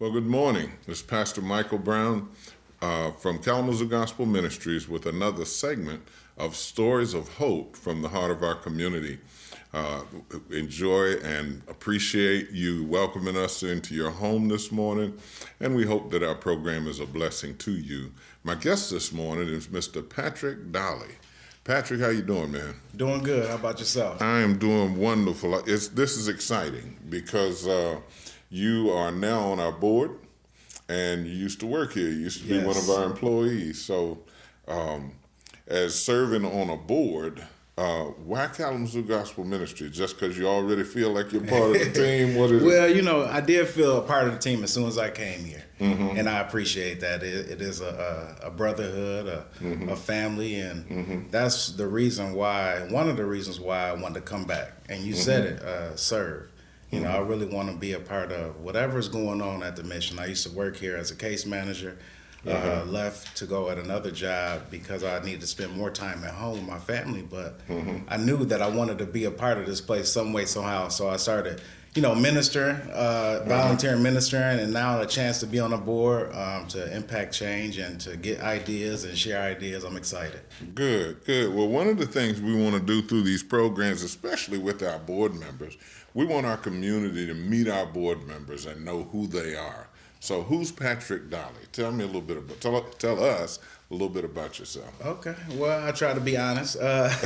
Well, good morning. This is Pastor Michael Brown from Kalamazoo Gospel Ministries with another segment of Stories of Hope from the heart of our community. Enjoy and appreciate you welcoming us into your home this morning, and we hope that our program is a blessing to you. My guest this morning is Mr. Patrick Dolly. Patrick, how you doing, man? Doing good. How about yourself? I am doing wonderful. This is exciting because you are now on our board, and you used to work here. You used to be one of our employees. So, as serving on a board, why Kalamazoo Gospel Ministry? Just because you already feel like you're part of the team? What is it? I did feel a part of the team as soon as I came here, and I appreciate that. It is a brotherhood, a family, and that's the reason why. One of the reasons why I wanted to come back. And you said it, serve. I really want to be a part of whatever's going on at the mission. I used to work here as a case manager. Left to go at another job because I needed to spend more time at home with my family, but I knew that I wanted to be a part of this place some way, somehow. So I started, ministering, volunteering ministering, and now a chance to be on a board to impact change and to get ideas and share ideas. I'm excited. Good. Well, one of the things we want to do through these programs, especially with our board members, we want our community to meet our board members and know who they are. So who's Patrick Dolly? Tell me a little bit about, tell us a little bit about yourself. Okay, well, I try to be honest. I've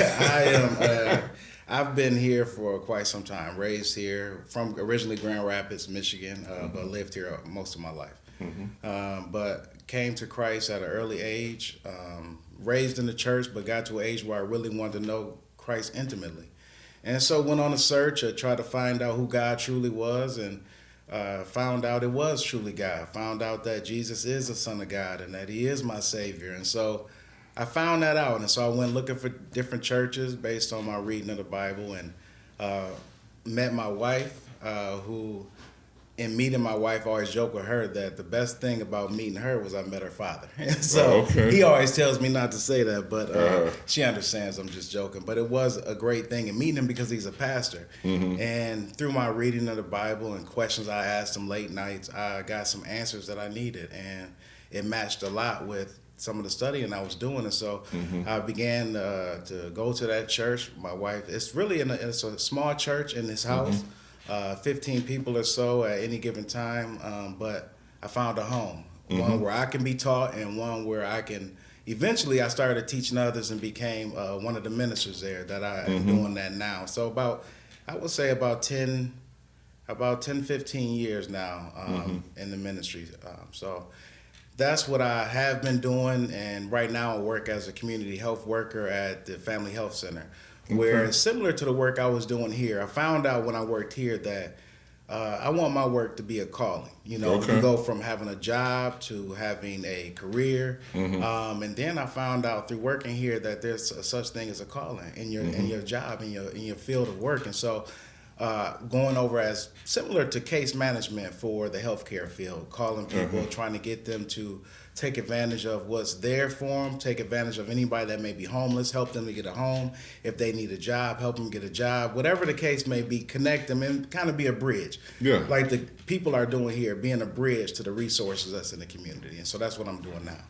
been here for quite some time, raised here from originally Grand Rapids, Michigan, but lived here most of my life. But came to Christ at an early age, raised in the church, but got to an age where I really wanted to know Christ intimately. And so went on a search, tried to find out who God truly was, and found out it was truly God. Found out that Jesus is the Son of God and that He is my Savior. And so I found that out. And so I went looking for different churches based on my reading of the Bible, and met my wife, who, in meeting my wife, I always joke with her that the best thing about meeting her was I met her father. So he always tells me not to say that, but she understands I'm just joking. But it was a great thing in meeting him because he's a pastor. And through my reading of the Bible and questions I asked him late nights, I got some answers that I needed. And it matched a lot with some of the studying I was doing. And so I began to go to that church. My wife, it's a small church in this house. 15 people or so at any given time, but I found a home, one where I can be taught and one where I started teaching others and became one of the ministers there that I am doing that now. So about 10, 15 years now in the ministry. So that's what I have been doing, and right now I work as a community health worker at the Family Health Center. Where similar to the work I was doing here, I found out when I worked here that I want my work to be a calling. You go from having a job to having a career, and then I found out through working here that there's such thing as a calling in your job, in your field of work. And so going over as similar to case management for the healthcare field, calling people, trying to get them to take advantage of what's there for them, take advantage of anybody that may be homeless, help them to get a home. If they need a job, help them get a job. Whatever the case may be, connect them and kind of be a bridge. Yeah. Like the people are doing here, being a bridge to the resources that's in the community. And so that's what I'm doing now.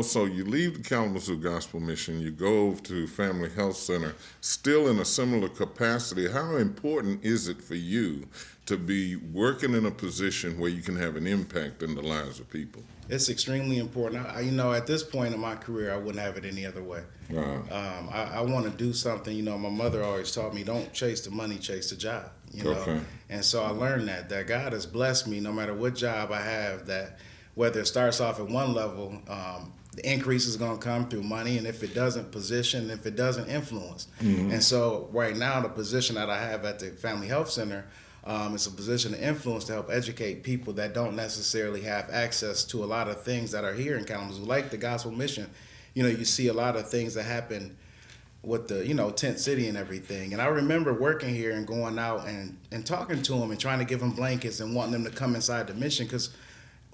So you leave the Kalamazoo Gospel Mission, you go to Family Health Center, still in a similar capacity. How important is it for you to be working in a position where you can have an impact in the lives of people? It's extremely important. At this point in my career, I wouldn't have it any other way. I want to do something. My mother always taught me, don't chase the money, chase the job. And so I learned that God has blessed me no matter what job I have, that whether it starts off at one level, the increase is going to come through money, and if it doesn't, position, if it doesn't, influence. And so right now, the position that I have at the Family Health Center, it's a position of influence to help educate people that don't necessarily have access to a lot of things that are here in Kalamazoo, like the Gospel Mission. You see a lot of things that happen with the, tent city and everything. And I remember working here and going out and talking to them and trying to give them blankets and wanting them to come inside the mission, because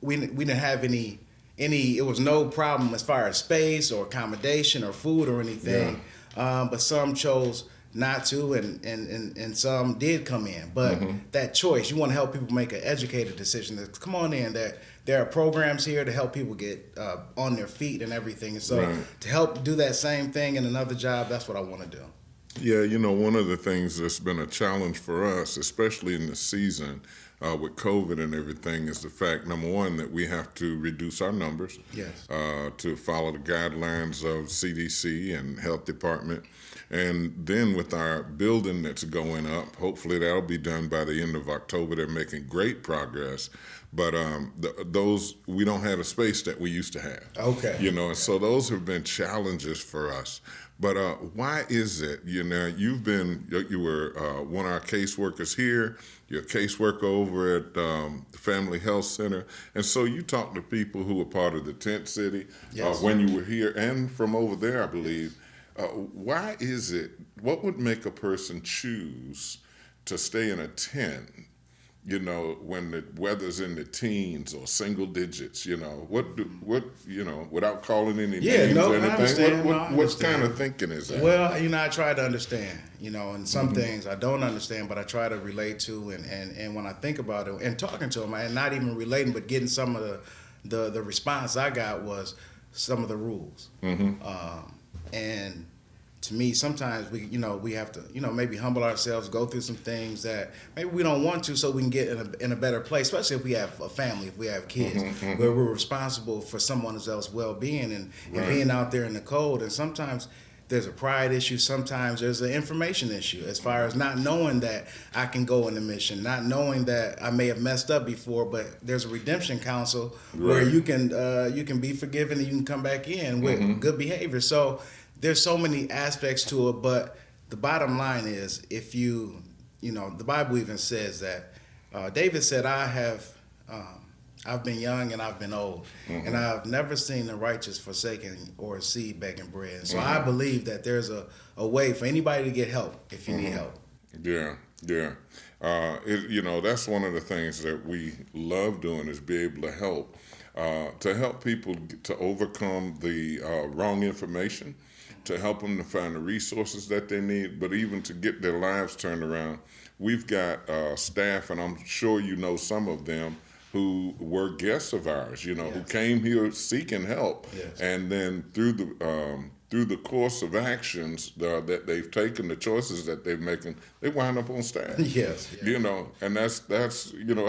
we didn't have any, it was no problem as far as space or accommodation or food or anything. But some chose not to, and some did come in. But that choice, you want to help people make an educated decision. That come on in. There are programs here to help people get on their feet and everything. And so to help do that same thing in another job, that's what I want to do. Yeah, you know, one of the things that's been a challenge for us, especially in the season with COVID and everything, is the fact, number one, that we have to reduce our numbers to follow the guidelines of CDC and Health Department. And then with our building that's going up, hopefully that'll be done by the end of October. They're making great progress. But those, we don't have the space that we used to have. Okay. You know, and so those have been challenges for us. But why is it, you know, you were one of our caseworkers here, you're a caseworker over at the Family Health Center, and so you talk to people who were part of the tent city when you were here and from over there, I believe. Why is it, what would make a person choose to stay in a tent, you know, when the weather's in the teens or single digits, you know, what, you know, without calling any names or anything, I understand. what kind of thinking is that? Well, you know, I try to understand, you know, and some things I don't understand, but I try to relate to, and when I think about it and talking to them, and not even relating, but getting some of the response I got was some of the rules. And to me, sometimes we have to, maybe humble ourselves, go through some things that maybe we don't want to, so we can get in a better place, especially if we have a family, if we have kids, where we're responsible for someone else's well-being and being out there in the cold. And sometimes there's a pride issue. Sometimes there's an information issue as far as not knowing that I can go in the mission, not knowing that I may have messed up before, but there's a redemption council where you can be forgiven and you can come back in with good behavior. So there's so many aspects to it, but the bottom line is, if the Bible even says that, David said, I've been young and I've been old, and I've never seen the righteous forsaken or a seed begging bread. So I believe that there's a way for anybody to get help if you need help. Yeah. That's one of the things that we love doing, is be able to help people to overcome the wrong information, to help them to find the resources that they need, but even to get their lives turned around. We've got staff, and I'm sure you know some of them, who were guests of ours, who came here seeking help, and then through the course of actions that they've taken, the choices that they've making, they wind up on staff. And that's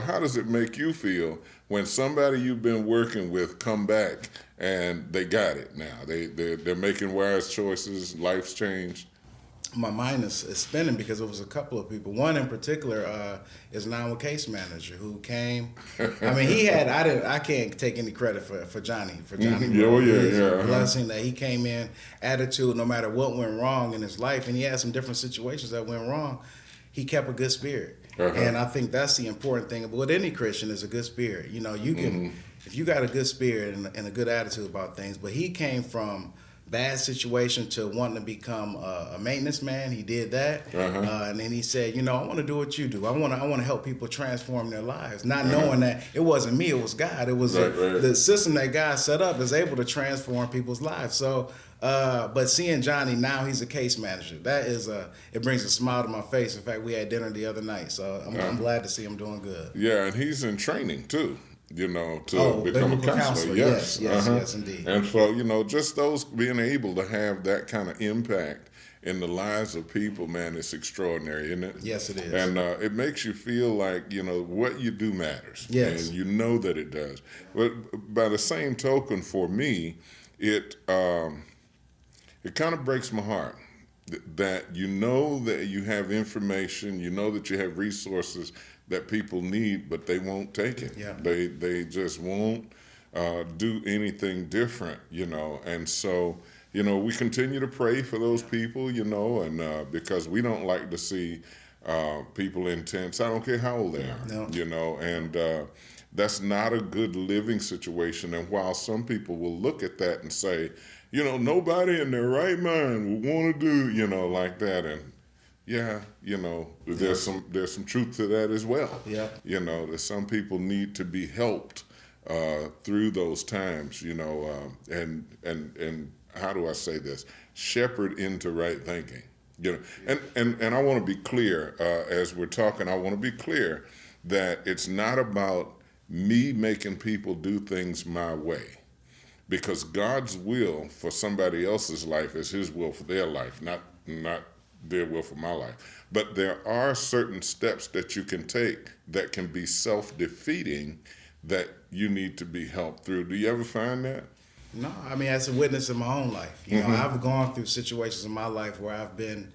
how does it make you feel when somebody you've been working with come back and they got it now? They're making wise choices, life's changed. My mind is spinning because it was a couple of people. One in particular is now a case manager who came. I mean, I can't take any credit for Johnny. Blessing that he came in, attitude, no matter what went wrong in his life, and he had some different situations that went wrong, he kept a good spirit. And I think that's the important thing with any Christian, is a good spirit. You can, if you got a good spirit and a good attitude about things, but he came from bad situation to wanting to become a maintenance man. He did that, and then he said, I want to do what you do. I want to help people transform their lives, not knowing that it wasn't me, it was God. It was the system that God set up is able to transform people's lives. So, but seeing Johnny now, he's a case manager. That is it brings a smile to my face. In fact, we had dinner the other night, so I'm glad to see him doing good. Yeah, and he's in training too. To become a counselor. Yes, indeed. And so, just those being able to have that kind of impact in the lives of people, man, it's extraordinary, isn't it? Yes, it is. And it makes you feel like, what you do matters. Yes. And you know that it does. But by the same token, for me, it kind of breaks my heart that that you have information, that you have resources that people need, but they won't take it. Yeah. They just won't do anything different, And so, we continue to pray for those people, and because we don't like to see people in tents. I don't care how old they are, No. And that's not a good living situation. And while some people will look at that and say, nobody in their right mind would want to do, like that, and there's some truth to that as well. Yeah. That some people need to be helped through those times, and how do I say this? Shepherd into right thinking. You know, and I want to be clear as we're talking. I want to be clear that it's not about me making people do things my way, because God's will for somebody else's life is His will for their life, not their will for my life. But there are certain steps that you can take that can be self-defeating that you need to be helped through. Do you ever find that? No, I mean, as a witness in my own life, you know, I've gone through situations in my life where I've been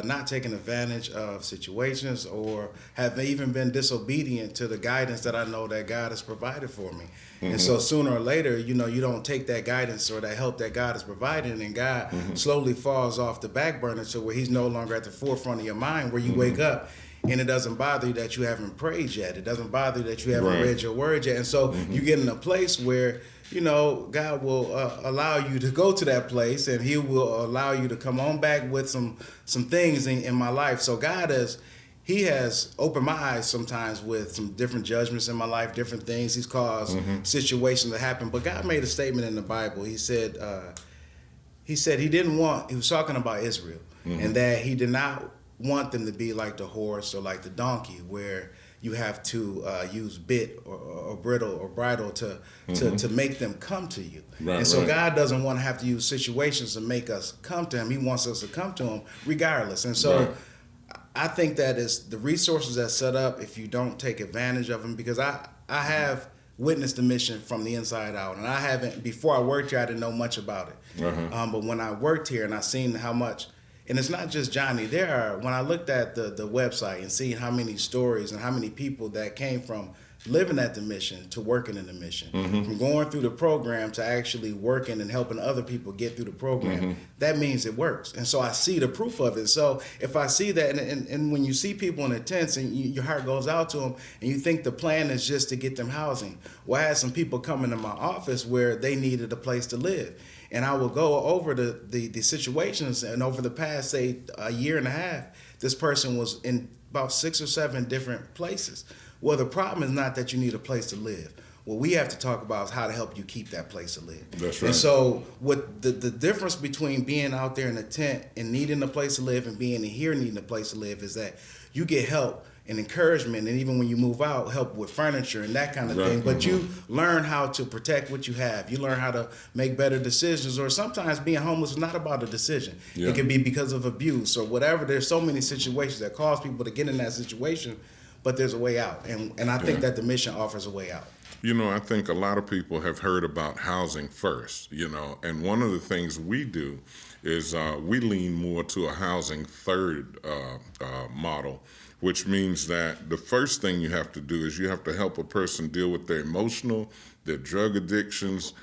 not taking advantage of situations, or have even been disobedient to the guidance that I know that God has provided for me. And so sooner or later, you know, you don't take that guidance or that help that God has provided, and God slowly falls off the back burner to where He's no longer at the forefront of your mind, where you wake up and it doesn't bother you that you haven't prayed yet. It doesn't bother you that you haven't read your word yet. And so you get in a place where, you know, God will allow you to go to that place, and He will allow you to come on back with some things in my life. So God He has opened my eyes sometimes with some different judgments in my life, different things. He's caused situations to happen. But God made a statement in the Bible. He said He was talking about Israel, and that He did not want them to be like the horse or like the donkey, where you have to use bit or bridle or bridle to make them come to you. And so God doesn't want to have to use situations to make us come to Him. He wants us to come to Him regardless. And so I think that is the resources that's set up, if you don't take advantage of them, because I have witnessed the mission from the inside out, and I haven't, before I worked here, I didn't know much about it. But when I worked here and I seen how much, and it's not just Johnny. When I looked at the website and seeing how many stories and how many people that came from living at the mission to working in the mission, from going through the program to actually working and helping other people get through the program, that means it works. And so I see the proof of it. So if I see that, and when you see people in the tents and your heart goes out to them, and you think the plan is just to get them housing. Well, I had some people come into my office where they needed a place to live. And I will go over the situations, and over the past, say, a year and a half, this person was in about 6 or 7 different places. Well, the problem is not that you need a place to live. What we have to talk about is how to help you keep that place to live. That's right. And so what the difference between being out there in a tent and needing a place to live and being in here needing a place to live is that you get help and encouragement, and even when you move out, help with furniture and that kind of thing. But you learn how to protect what you have. You learn how to make better decisions. Or sometimes being homeless is not about a decision. It can be because of abuse or whatever. There's so many situations that cause people to get in that situation, but there's a way out. And I think that the mission offers a way out. You know, I think a lot of people have heard about housing first, you know, and one of the things we do is we lean more to a housing third model, which means that the first thing you have to do is you have to help a person deal with their emotional, their drug addictions,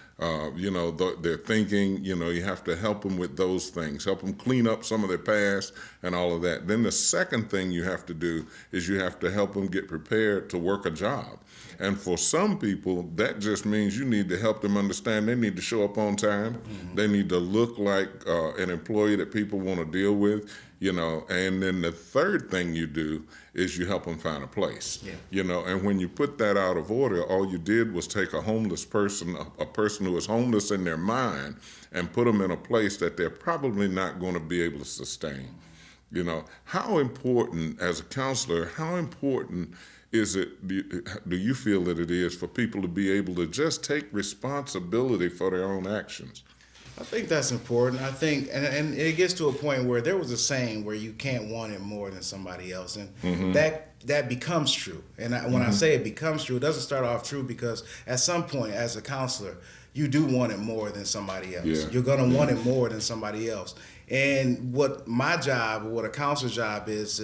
you know, their thinking. You know, you have to help them with those things, help them clean up some of their past and all of that. Then the second thing you have to do is you have to help them get prepared to work a job. And for some people, that just means you need to help them understand they need to show up on time. They need to look like an employee that people want to deal with, you know. And then the third thing you do is you help them find a place, you know. And when you put that out of order, all you did was take a homeless person, a person who is homeless in their mind, and put them in a place that they're probably not going to be able to sustain. You know, how important, as a counselor, how important is it, do you feel that it is for people to be able to just take responsibility for their own actions? I think that's important. I think, and it gets to a point where there was a saying where you can't want it more than somebody else, and that becomes true. And when I say it becomes true, it doesn't start off true, because at some point as a counselor, you do want it more than somebody else. You're going to want it more than somebody else. And what my job, or what a counselor's job is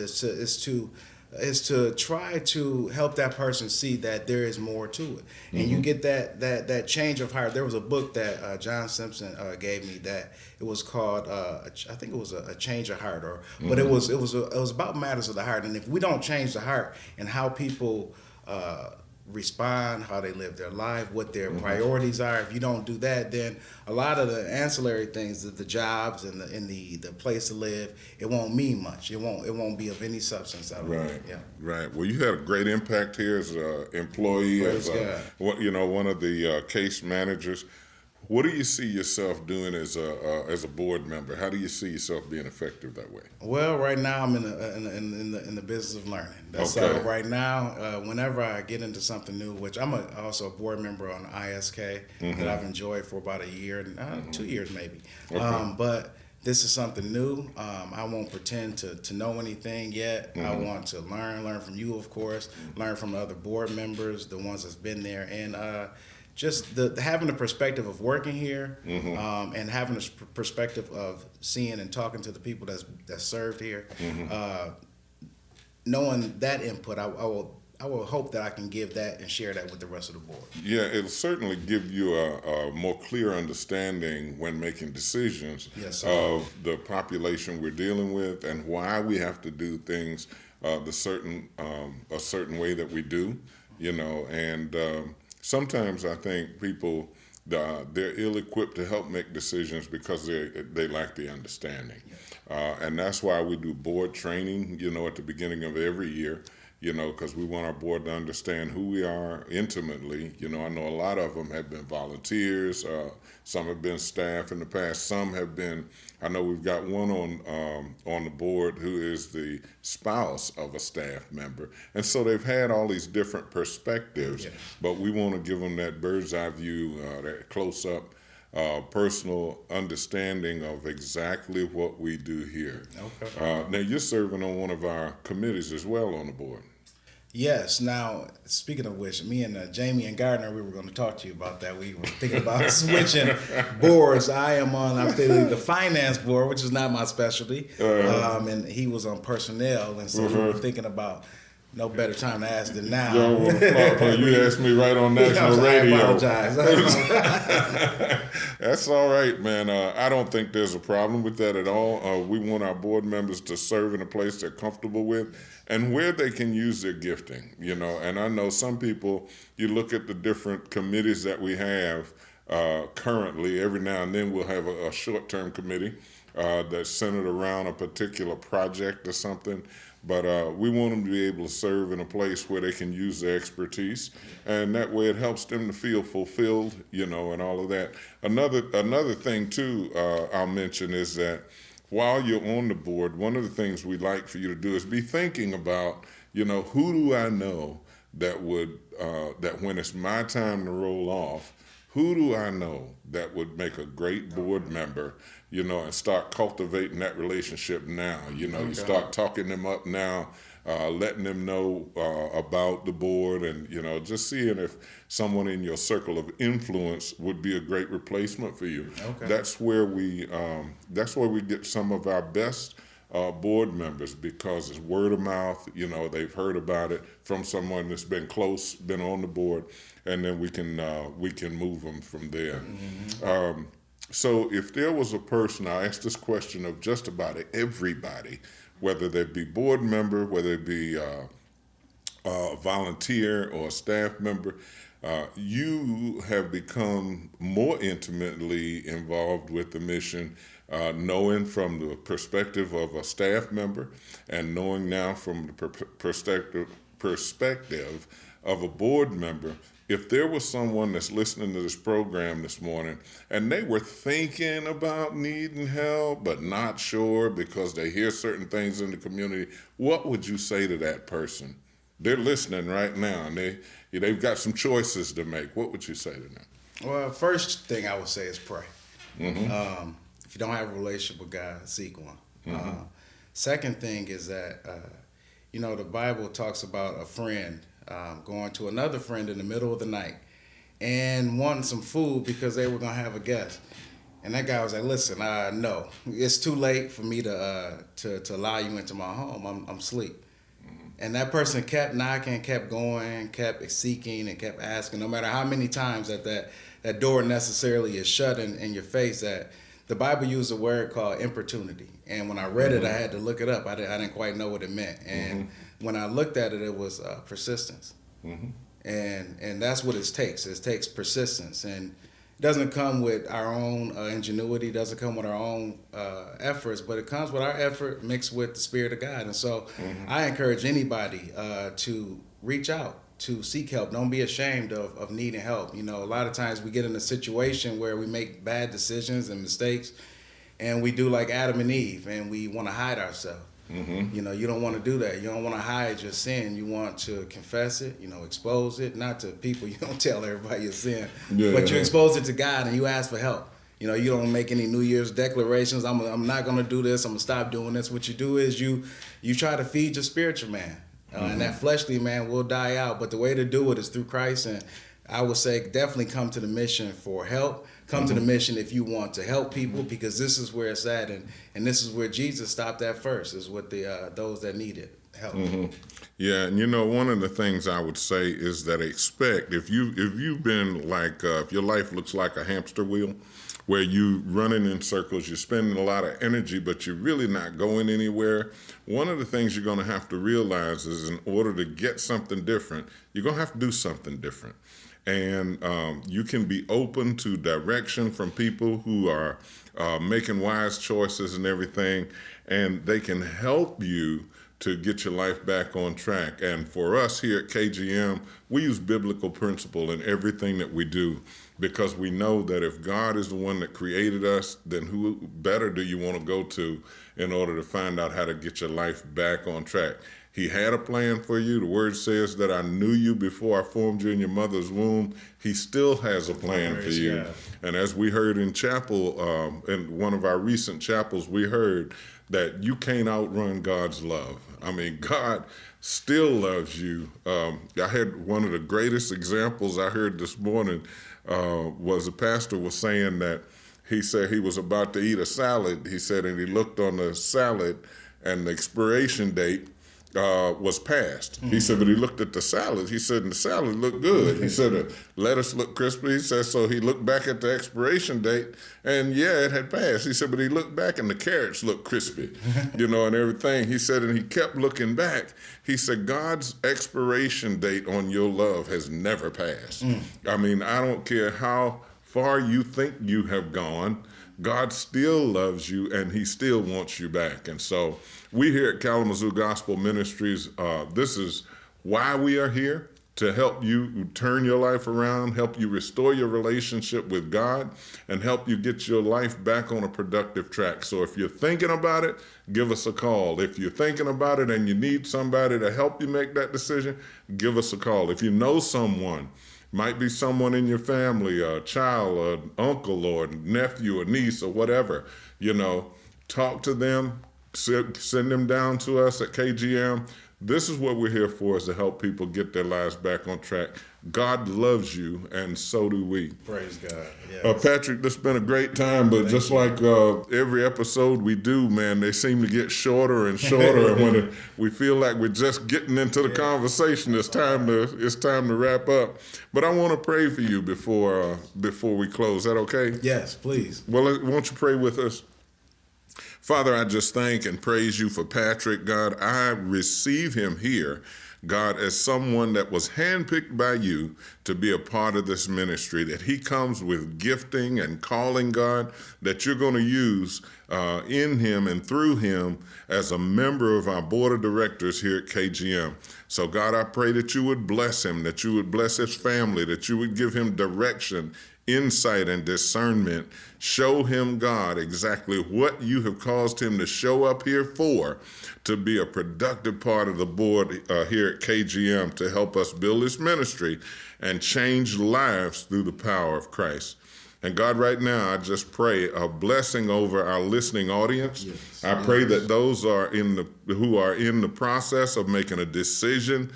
to try to help that person see that there is more to it. And you get that change of heart. There was a book that John Simpson gave me that it was called I think it was a change of heart, but it was about matters of the heart. And if we don't change the heart and how people respond, how they live their life, what their priorities are, if you don't do that, then a lot of the ancillary things, the jobs and the place to live, it won't mean much. It won't be of any substance at all. Right. Well, you had a great impact here as an employee, as one of the case managers. What do you see yourself doing as a board member? How do you see yourself being effective that way? Well, right now I'm in the business of learning. That's Okay. right now. Whenever I get into something new, which also a board member on ISK that I've enjoyed for about a year, 2 years maybe. Okay. But this is something new. I won't pretend to know anything yet. I want to learn from you, of course, learn from the other board members, the ones that's been there, and just having the perspective of working here, and having the perspective of seeing and talking to the people that served here, knowing that input, I will hope that I can give that and share that with the rest of the board. Yeah, it'll certainly give you a more clear understanding when making decisions Yes, sir. of the population we're dealing with and why we have to do things a certain way that we do, and sometimes I think people they're ill-equipped to help make decisions because they lack the understanding, and that's why we do board training, at the beginning of every year. Because we want our board to understand who we are intimately. I know a lot of them have been volunteers. Some have been staff in the past. Some have been. I know we've got one on the board who is the spouse of a staff member, and so they've had all these different perspectives. Yes. But we want to give them that bird's eye view, that close up. Personal understanding of exactly what we do here. Okay. Now, you're serving on one of our committees as well on the board. Yes. Now, speaking of which, me and Jamie and Gardner, we were going to talk to you about that. We were thinking about switching boards. I'm thinking the finance board, which is not my specialty, and he was on personnel, and so we were thinking about no better time to ask than now. You asked me right on national radio. I apologize. That's all right, man. I don't think there's a problem with that at all. We want our board members to serve in a place they're comfortable with and where they can use their gifting, And I know some people, you look at the different committees that we have currently, every now and then we'll have a short-term committee that's centered around a particular project or something. But we want them to be able to serve in a place where they can use their expertise, and that way it helps them to feel fulfilled, and all of that. Another thing too, I'll mention is that while you're on the board, one of the things we'd like for you to do is be thinking about, who do I know that would that when it's my time to roll off, who do I know that would make a great board member, and start cultivating that relationship now. You start talking them up now, letting them know about the board, and, just seeing if someone in your circle of influence would be a great replacement for you. Okay. That's where we get some of our best board members, because it's word of mouth. They've heard about it from someone that's been close, been on the board, and then we can move them from there. So if there was a person, I asked this question of just about everybody, whether they be board member, whether it be a volunteer or a staff member, you have become more intimately involved with the mission, knowing from the perspective of a staff member and knowing now from the perspective of a board member. If there was someone that's listening to this program this morning and they were thinking about needing help but not sure because they hear certain things in the community, what would you say to that person? They're listening right now and they've got some choices to make. What would you say to them? Well, first thing I would say is pray. If you don't have a relationship with God, seek one. Second thing is that, the Bible talks about a friend going to another friend in the middle of the night and wanting some food because they were going to have a guest. And that guy was like, listen, no, it's too late for me to allow you into my home. I'm asleep. And that person kept knocking, kept going, kept seeking, and kept asking, no matter how many times that door necessarily is shut in your face. That the Bible used a word called importunity. And when I read it, I had to look it up. I didn't quite know what it meant. And when I looked at it, it was persistence. And that's what it takes. It takes persistence. And it doesn't come with our own ingenuity, doesn't come with our own efforts, but it comes with our effort mixed with the Spirit of God. And so I encourage anybody to reach out to seek help. Don't be ashamed of needing help. You know, a lot of times we get in a situation where we make bad decisions and mistakes, and we do like Adam and Eve, and we want to hide ourselves. You know, you don't want to do that. You don't want to hide your sin. You want to confess it, you know, expose it, not to people. You don't tell everybody your sin, but you expose it to God and you ask for help. You know, you don't make any New Year's declarations. I'm not going to do this. I'm going to stop doing this. What you do is you try to feed your spiritual man. And that fleshly man will die out. But the way to do it is through Christ. And I would say definitely come to the mission for help. Come to the mission if you want to help people, because this is where it's at, and this is where Jesus stopped at first, is with the those that needed help. Yeah, and you know, one of the things I would say is that expect, if you've been like, if your life looks like a hamster wheel, where you running in circles, you're spending a lot of energy, but you're really not going anywhere. One of the things you're going to have to realize is, in order to get something different, you're going to have to do something different. And you can be open to direction from people who are making wise choices and everything, and they can help you to get your life back on track. And for us here at KGM, we use biblical principle in everything that we do, because we know that if God is the one that created us, then who better do you want to go to in order to find out how to get your life back on track? He had a plan for you. The word says that I knew you before I formed you in your mother's womb. He still has a plan for you. Yeah. And as we heard in chapel, in one of our recent chapels, we heard that you can't outrun God's love. I mean, God still loves you. I had one of the greatest examples I heard this morning was a pastor was saying that he said he was about to eat a salad. He said, and he looked on the salad and the expiration date was passed. He said, but he looked at the salad. He said, and the salad looked good. He said, lettuce looked crispy. He said, so he looked back at the expiration date, and yeah, it had passed. He said, but he looked back, and the carrots looked crispy, you know, and everything. He said, and he kept looking back. He said, God's expiration date on your love has never passed. I mean, I don't care how far you think you have gone, God still loves you, and he still wants you back. And so we here at Kalamazoo Gospel Ministries, this is why we are here, to help you turn your life around, help you restore your relationship with God, and help you get your life back on a productive track. So if you're thinking about it, give us a call. If you're thinking about it and you need somebody to help you make that decision, give us a call. If you know someone, might be someone in your family, a child, an uncle, or nephew, or niece, or whatever, you know, talk to them, send them down to us at KGM. This is what we're here for, is to help people get their lives back on track. God loves you, and so do we. Praise God. Yes. Patrick, this has been a great time, but just like every episode we do, man, they seem to get shorter and shorter. And when we feel like we're just getting into the conversation, it's time to wrap up. But I want to pray for you before we close. Is that okay? Yes, please. Well, won't you pray with us? Father, I just thank and praise you for Patrick, God. I receive him here, God, as someone that was handpicked by you to be a part of this ministry, that he comes with gifting and calling, God, that you're going to use in him and through him as a member of our board of directors here at KGM. So, God, I pray that you would bless him, that you would bless his family, that you would give him direction, insight, and discernment. Show him, God, exactly what you have caused him to show up here for, to be a productive part of the board here at KGM, to help us build this ministry and change lives through the power of Christ. And God, right now, I just pray a blessing over our listening audience. Yes. I pray that those who are in the process of making a decision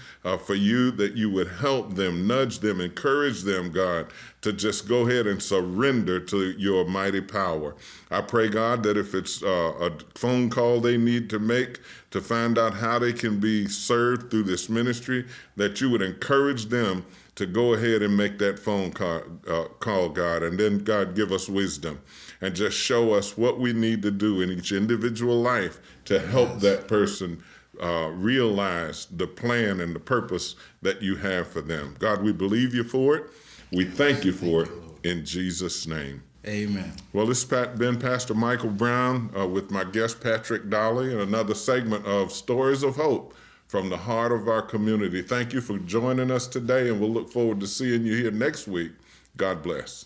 for you, that you would help them, nudge them, encourage them, God, to just go ahead and surrender to your mighty power. I pray, God, that if it's a phone call they need to make to find out how they can be served through this ministry, that you would encourage them to go ahead and make that phone call, God. And then, God, give us wisdom and just show us what we need to do in each individual life to help that person realize the plan and the purpose that you have for them. God, we believe you for it. We thank you for it in Jesus' name. Amen. Well, this has been Pastor Michael Brown with my guest, Patrick Dolly, and another segment of Stories of Hope from the heart of our community. Thank you for joining us today, and we'll look forward to seeing you here next week. God bless.